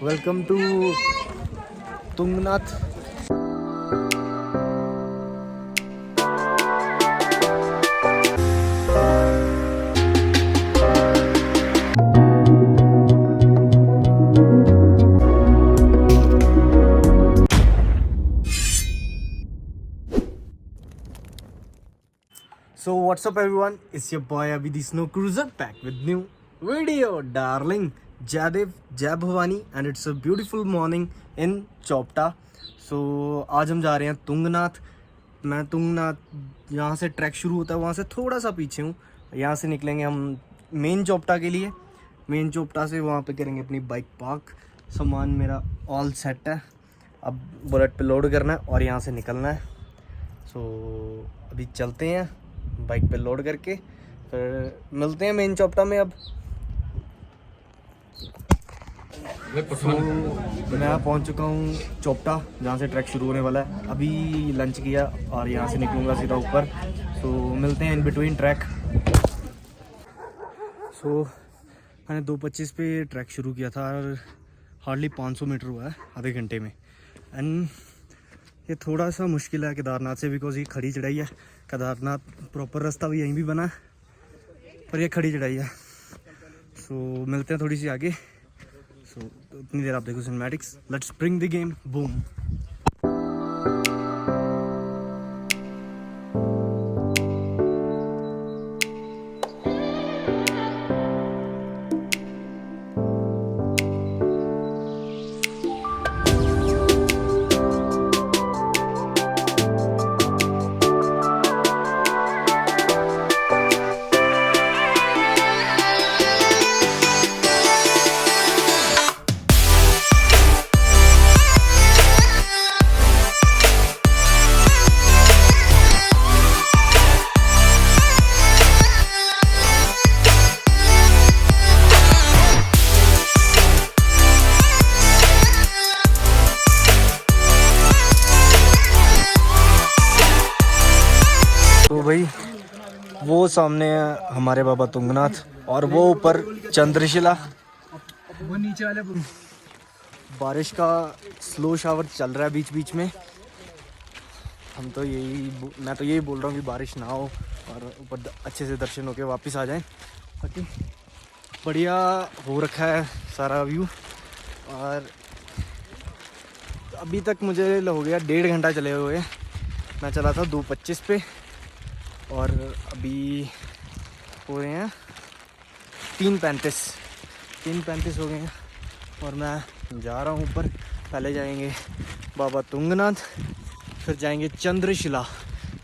Welcome to Tungnath. So what's up everyone, it's your boy Abhi the Snow Cruiser back with new video darling. Jaidev, Jai Bhavani and it's a beautiful morning in Chopta. So आज हम जा रहे हैं तुंगनाथ। मैं तुंगनाथ यहाँ से track शुरू होता है वहाँ से थोड़ा सा पीछे हूँ। यहाँ से निकलेंगे हम मेन चोपटा के लिए। मेन चोपटा से वहाँ पे करेंगे अपनी बाइक पार्क। सामान मेरा ऑल सेट है, अब बुलेट पे लोड करना है और यहाँ से निकलना है। So अभी चलते हैं बाइक पे लोड करके, फिर मिलते हैं मेन चोपटा में। अब मैं पहुंच चुका हूँ चोपटा जहाँ से ट्रैक शुरू होने वाला है। अभी लंच किया और यहाँ से निकलूँगा सीधा ऊपर। सो मिलते हैं इन बिटवीन ट्रैक। सो मैंने 2:25 पे ट्रैक शुरू किया था और हार्डली 500 मीटर हुआ है आधे घंटे में। एंड ये थोड़ा सा मुश्किल है केदारनाथ से, बिकॉज ये खड़ी चढ़ाई है। केदारनाथ प्रॉपर रास्ता भी यहीं भी बना है पर ये खड़ी चढ़ाई है। सो मिलते हैं थोड़ी सी आगे। सो इतनी देर आप देखो cinematics. Let's bring the game boom. तो भाई वो सामने है हमारे बाबा तुंगनाथ और वो ऊपर चंद्रशिला। वो नीचे वाले बारिश का स्लो शावर चल रहा है बीच बीच में। मैं तो यही बोल रहा हूँ कि बारिश ना हो और ऊपर अच्छे से दर्शन होके वापस आ जाएं। बाकी बढ़िया हो रखा है सारा व्यू। और अभी तक मुझे हो गया 1.5 घंटा चले हुए। मैं चला था 2:25 पे और अभी हो रहे हैं 3:35 हो गए हैं और मैं जा रहा हूँ ऊपर। पहले जाएंगे बाबा तुंगनाथ, फिर जाएंगे चंद्रशिला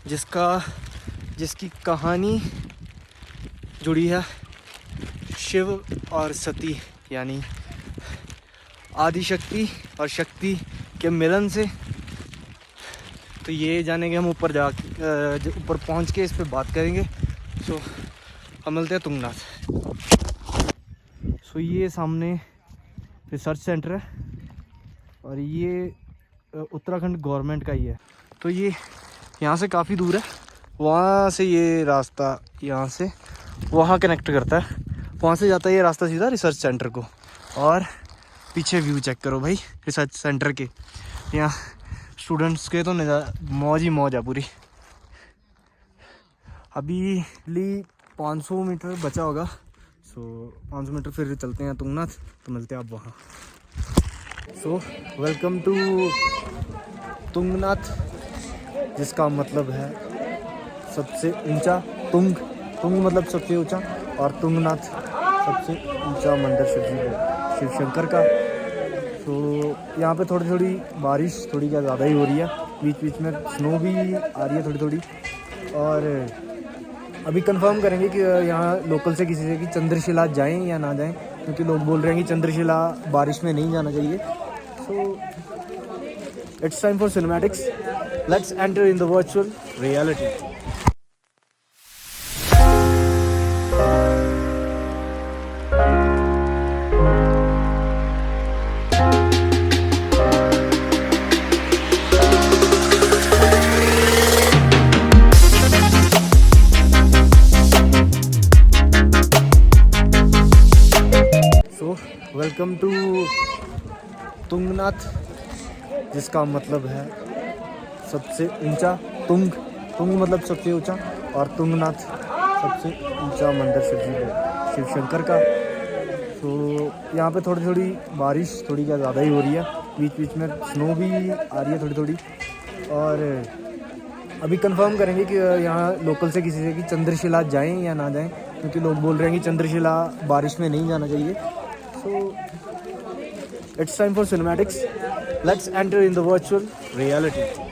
जिसकी कहानी जुड़ी है शिव और सती यानी आदिशक्ति और शक्ति के मिलन से। तो ये जानेंगे हम ऊपर पहुंच के इस पे बात करेंगे। सो हम मिलते हैं तुंगनाथ। सो ये सामने रिसर्च सेंटर है और ये उत्तराखंड गवर्नमेंट का ही है। तो ये यहाँ से काफ़ी दूर है। वहाँ से ये रास्ता यहाँ से वहाँ कनेक्ट करता है। वहाँ से जाता है ये रास्ता सीधा रिसर्च सेंटर को। और पीछे व्यू चेक करो भाई रिसर्च सेंटर के। यहाँ स्टूडेंट्स के तो मौज ही मौज है पूरी। अभी 500 मीटर बचा होगा। सो 500 मीटर फिर चलते हैं तुंगनाथ। तो मिलते हैं आप वहाँ। सो वेलकम टू तुंगनाथ जिसका मतलब है सबसे ऊंचा। तुंग मतलब सबसे ऊंचा और तुंगनाथ सबसे ऊंचा मंदिर शिव शंकर का। तो यहाँ पे थोड़ी बारिश थोड़ी क्या ज़्यादा ही हो रही है। बीच बीच में स्नो भी आ रही है थोड़ी। और अभी कंफर्म करेंगे कि यहाँ लोकल से किसी से कि चंद्रशिला जाएं या ना जाएं, क्योंकि लोग बोल रहे हैं कि चंद्रशिला बारिश में नहीं जाना चाहिए। So it's time for cinematics. Let's enter in the virtual reality. Welcome to Tungnath, जिसका मतलब है सबसे ऊंचा। तुंग मतलब सबसे ऊंचा, और तुंगनाथ सबसे ऊंचा मंदिर शिव शंकर का। तो यहाँ पे थोड़ी थोड़ी बारिश, थोड़ी क्या ज़्यादा ही हो रही है, बीच बीच में स्नो भी आ रही है थोड़ी थोड़ी। और अभी कंफर्म करेंगे कि यहाँ लोकल से किसी से कि चंद्रशिला जाएं या ना जाएं, क्योंकि लोग बोल रहे हैं कि चंद्रशिला बारिश में नहीं जाना चाहिए। So it's time for cinematics, let's enter in the virtual reality.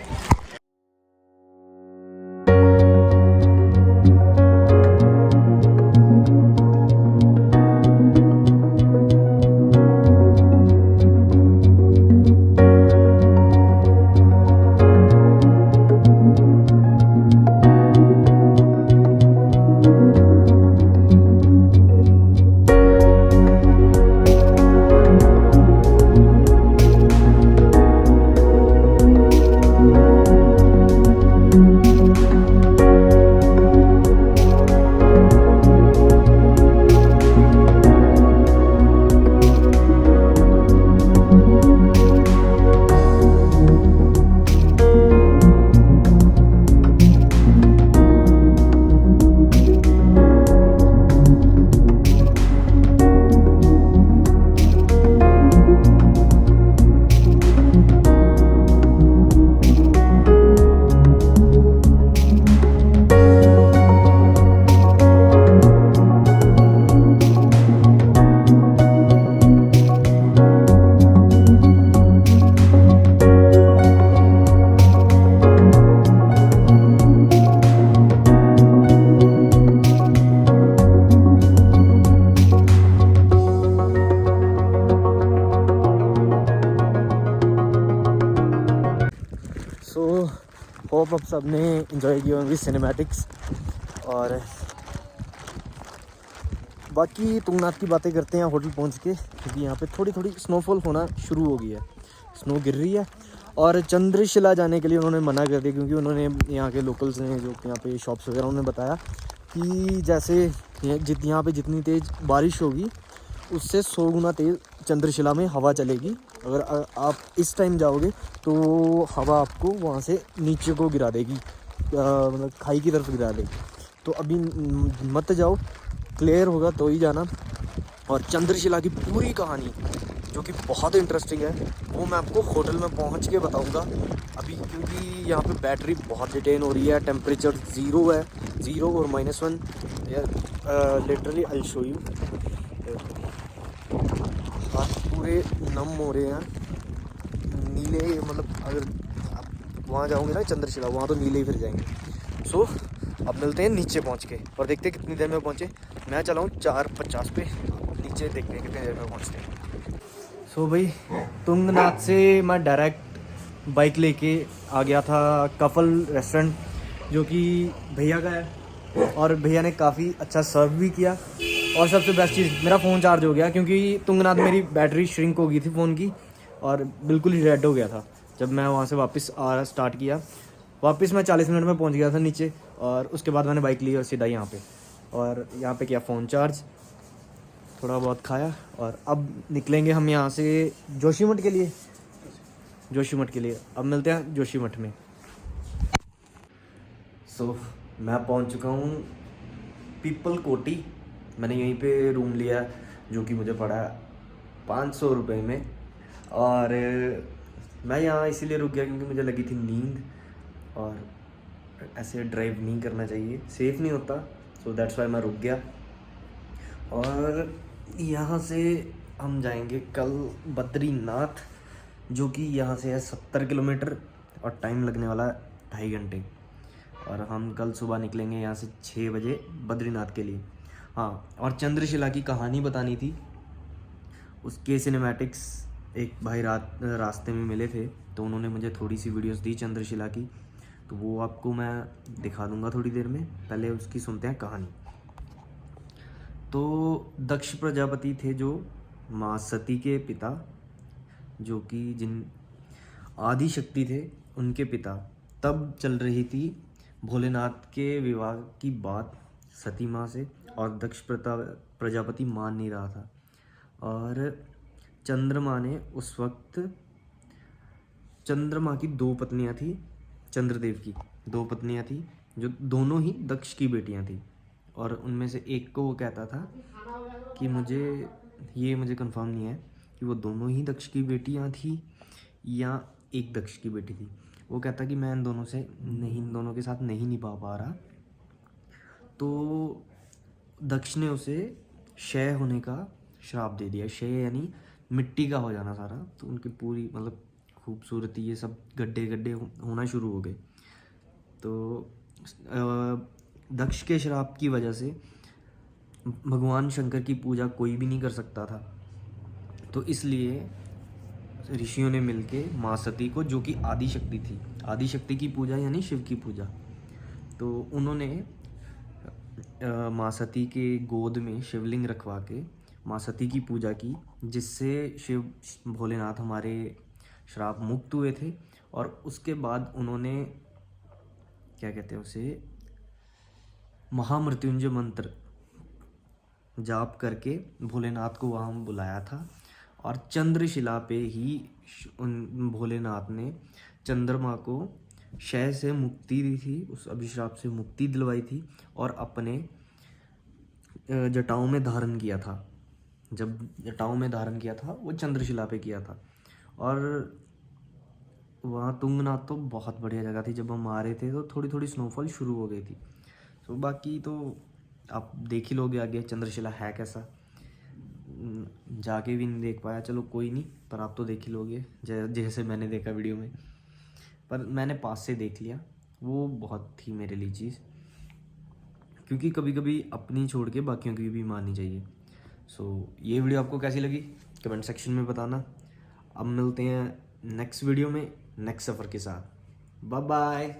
Hope अब सब ने इन्जॉय किया होंगी सिनेमैटिक्स। और बाकी तुंगनाथ की बातें करते हैं होटल पहुंच के, क्योंकि यहाँ पे थोड़ी थोड़ी स्नोफॉल होना शुरू हो गई है, स्नो गिर रही है। और चंद्रशिला जाने के लिए उन्होंने मना कर दिया, क्योंकि उन्होंने यहाँ के लोकल्स ने जो यहाँ पे शॉप्स वगैरह उन्होंने बताया कि जैसे यहाँ पे जितनी तेज़ बारिश होगी उससे 100 गुना तेज़ चंद्रशिला में हवा चलेगी। अगर आप इस टाइम जाओगे तो हवा आपको वहाँ से नीचे को गिरा देगी, मतलब खाई की तरफ गिरा देगी। तो अभी मत जाओ, क्लियर होगा तो ही जाना। और चंद्रशिला की पूरी कहानी जो कि बहुत इंटरेस्टिंग है वो मैं आपको होटल में पहुंच के बताऊंगा अभी, क्योंकि यहाँ पे बैटरी बहुत डिटेन हो रही है। टेम्परेचर 0 है, 0 और -1 लिटरली आई शो यू। हाथ पूरे नम हो रहे हैं, नीले, मतलब अगर आप वहाँ जाओगे ना चंद्रशिला, वहाँ तो नीले ही फिर जाएंगे। सो अब मिलते हैं नीचे पहुँच के और देखते हैं कितनी देर में पहुँचे। मैं चला हूँ 4:50 पे, नीचे देखते हैं कितनी देर में पहुँचते हैं। सो भाई तुंगनाथ से मैं डायरेक्ट बाइक लेके आ गया था कफल रेस्टोरेंट, जो कि भैया का है, और भैया ने काफ़ी अच्छा सर्व भी किया। और सबसे बेस्ट चीज़, मेरा फ़ोन चार्ज हो गया, क्योंकि तुंगनाथ मेरी बैटरी श्रिंक हो गई थी फ़ोन की और बिल्कुल ही रेड हो गया था। जब मैं वहाँ से वापस आ स्टार्ट किया, वापस मैं 40 मिनट में पहुँच गया था नीचे, और उसके बाद मैंने बाइक ली और सीधा यहाँ पे, और यहाँ पे किया फ़ोन चार्ज, थोड़ा बहुत खाया, और अब निकलेंगे हम यहाँ से जोशीमठ के लिए। अब मिलते हैं जोशीमठ में। सो मैं पहुँच चुका हूँ पीपल कोटी। मैंने यहीं पे रूम लिया, जो कि मुझे पड़ा 500 रुपये में। और मैं यहाँ इसीलिए रुक गया क्योंकि मुझे लगी थी नींद, और ऐसे ड्राइव नहीं करना चाहिए, सेफ़ नहीं होता। सो दैट्स वाई मैं रुक गया। और यहाँ से हम जाएंगे कल बद्रीनाथ, जो कि यहाँ से है 70 किलोमीटर और टाइम लगने वाला है 2.5 घंटे। और हम कल सुबह निकलेंगे यहाँ से 6 बजे बद्रीनाथ के लिए। हाँ, और चंद्रशिला की कहानी बतानी थी, उसके सिनेमैटिक्स एक भाई रास्ते में मिले थे, तो उन्होंने मुझे थोड़ी सी वीडियोस दी चंद्रशिला की, तो वो आपको मैं दिखा दूंगा थोड़ी देर में। पहले उसकी सुनते हैं कहानी। तो दक्ष प्रजापति थे जो माँ सती के पिता, जो कि जिन आदि शक्ति थे उनके पिता। तब चल रही थी भोलेनाथ के विवाह की बात सती माँ से, और दक्ष प्रजापति मान नहीं रहा था। और चंद्रमा ने उस वक्त, चंद्रमा की 2 पत्नियां थी, चंद्रदेव की 2 पत्नियां थी जो दोनों ही दक्ष की बेटियां थी। और उनमें से एक को वो कहता था कि मुझे कंफर्म नहीं है कि वो दोनों ही दक्ष की बेटियां थी या एक दक्ष की बेटी थी। वो कहता कि मैं इन दोनों के साथ नहीं निभा पा रहा। तो दक्ष ने उसे क्षय होने का श्राप दे दिया। क्षय यानी मिट्टी का हो जाना सारा। तो उनकी पूरी मतलब खूबसूरती ये सब गड्ढे गड्ढे होना शुरू हो गए। तो दक्ष के श्राप की वजह से भगवान शंकर की पूजा कोई भी नहीं कर सकता था। तो इसलिए ऋषियों ने मिलके माँ सती को, जो कि आदिशक्ति थी, आदिशक्ति की पूजा यानी शिव की पूजा, तो उन्होंने माँ सती के गोद में शिवलिंग रखवा के माँ सती की पूजा की, जिससे शिव भोलेनाथ हमारे श्राप मुक्त हुए थे। और उसके बाद उन्होंने क्या कहते हैं उसे, महामृत्युंजय मंत्र जाप करके भोलेनाथ को वहाँ बुलाया था। और चंद्रशिला पे ही उन भोलेनाथ ने चंद्रमा को क्षय से मुक्ति दी थी, उस अभिशाप से मुक्ति दिलवाई थी और अपने जटाओं में धारण किया था। जब जटाओं में धारण किया था वो चंद्रशिला पे किया था। और वहाँ तुंगनाथ तो बहुत बढ़िया जगह थी। जब हम आ रहे थे तो थोड़ी थोड़ी स्नोफॉल शुरू हो गई थी। तो बाकी तो आप देख ही लोगे आगे चंद्रशिला है कैसा। जाके भी नहीं देख पाया, चलो कोई नहीं, पर आप तो देख ही लोगे जैसे मैंने देखा वीडियो में। पर मैंने पास से देख लिया, वो बहुत थी मेरे लिए चीज़, क्योंकि कभी कभी अपनी छोड़ के बाकियों की भी माननी चाहिए। सो ये वीडियो आपको कैसी लगी कमेंट सेक्शन में बताना। अब मिलते हैं नेक्स्ट वीडियो में नेक्स्ट सफ़र के साथ। Bye bye.